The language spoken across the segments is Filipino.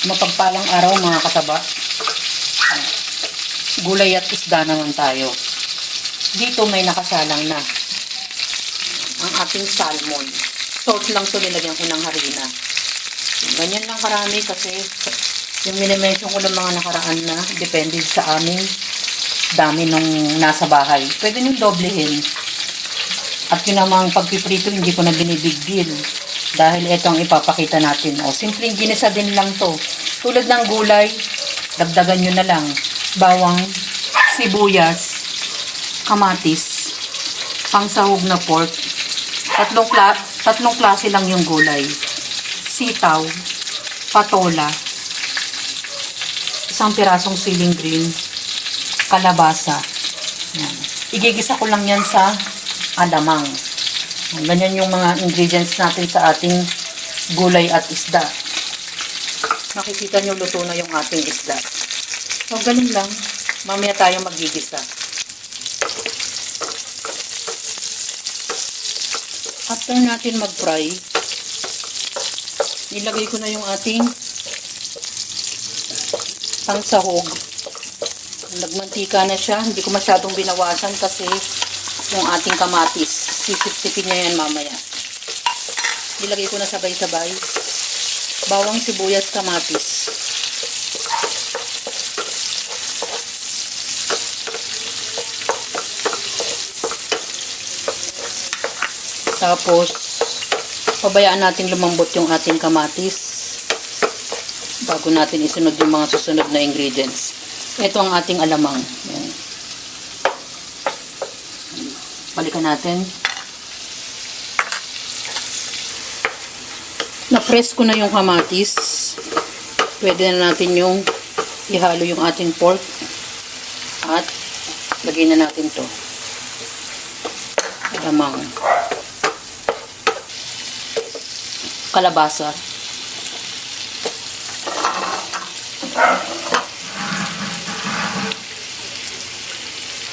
Mapagpalang araw mga kataba. Gulay at isda naman tayo. Dito may nakasalang na ang ating salmon. Salt lang to, nilagyan ko ng harina. Ganyan lang karami kasi yung minimension ko ng mga nakaraan na depende sa aming dami nung nasa bahay. Pwede nyo doblehin. At yun namang pagpiprito hindi ko na binibigdil. Dahil ito ang ipapakita natin. O, simpleng ginisa din lang to. Tulad ng gulay, dagdagan nyo na lang. Bawang, sibuyas, kamatis, pangsahog na pork. Tatlong klase lang yung gulay. Sitaw, patola, isang pirasong siling green, kalabasa. Yan. Igigisa ko lang yan sa alamang. Ganyan yung mga ingredients natin sa ating gulay at isda. Makikita nyo luto na yung ating isda. So, ganun lang. Mamaya tayo magigisa. After natin mag-fry, nilagay ko na yung ating pangsahog. Nagmantika na siya. Hindi ko masyadong binawasan kasi yung ating kamatis. Sisip-sipin niya yan mamaya. Nilagay ko na sabay-sabay. Bawang, sibuyas, kamatis. Tapos, pabayaan natin lumambot yung ating kamatis bago natin isunod yung mga susunod na ingredients. Ito ang ating alamang. Yan. Balikan natin. Na-press ko na yung kamatis. Pwede na natin yung ihalo yung ating pork. At lagyan na natin to. Alamang. Kalabasa.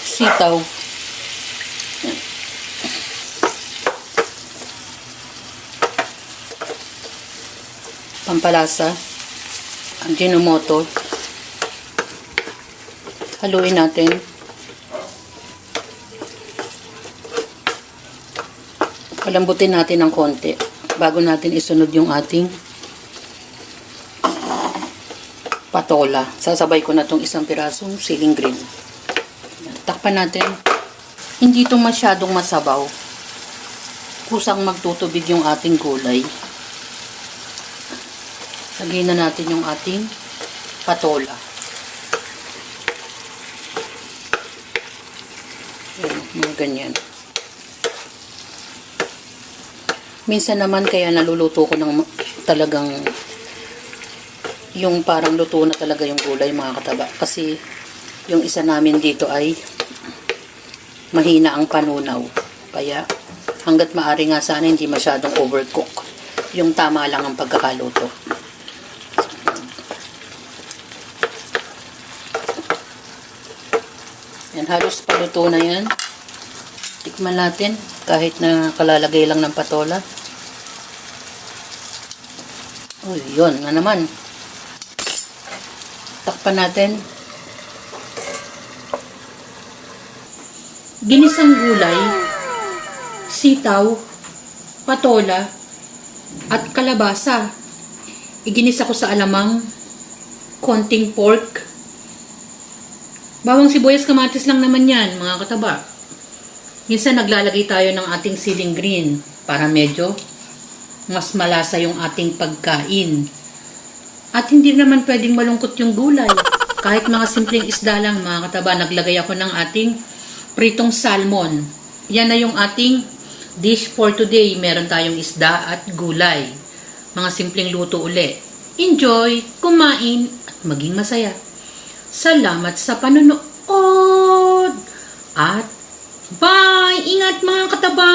Sitaw. Pampalasa, ang Ajinomoto. Haluin natin. Palambutin natin ng konti bago natin isunod yung ating patola. Sasabay ko na itong isang pirasong siling green. Takpan natin. Hindi ito masyadong masabaw. Kusang magtutubig yung ating gulay. Lagyan na natin yung ating patola. Yan, mga ganyan. Minsan naman kaya naluluto ko ng talagang yung parang luto na talaga yung gulay mga kataba. Kasi yung isa namin dito ay mahina ang panunaw. Kaya hanggat maaari nga sana hindi masyadong overcook. Yung tama lang ang pagkakaluto. Yan, halos paluto na yan. Tikman natin kahit na kalalagay lang ng patola. Uy, yun na naman. Takpan natin. Ginisang gulay, sitaw, patola, at kalabasa. Iginisa ko sa alamang, konting pork. Bawang sibuyas kamatis lang naman yan, mga kataba. Minsan naglalagay tayo ng ating siling green para medyo mas malasa yung ating pagkain. At hindi naman pwedeng malungkot yung gulay. Kahit mga simpleng isda lang, mga kataba, naglagay ako ng ating pritong salmon. Yan na yung ating dish for today. Meron tayong isda at gulay. Mga simpleng luto uli. Enjoy, kumain, at maging masaya. Salamat sa panonood! At bye! Ingat mga kataba!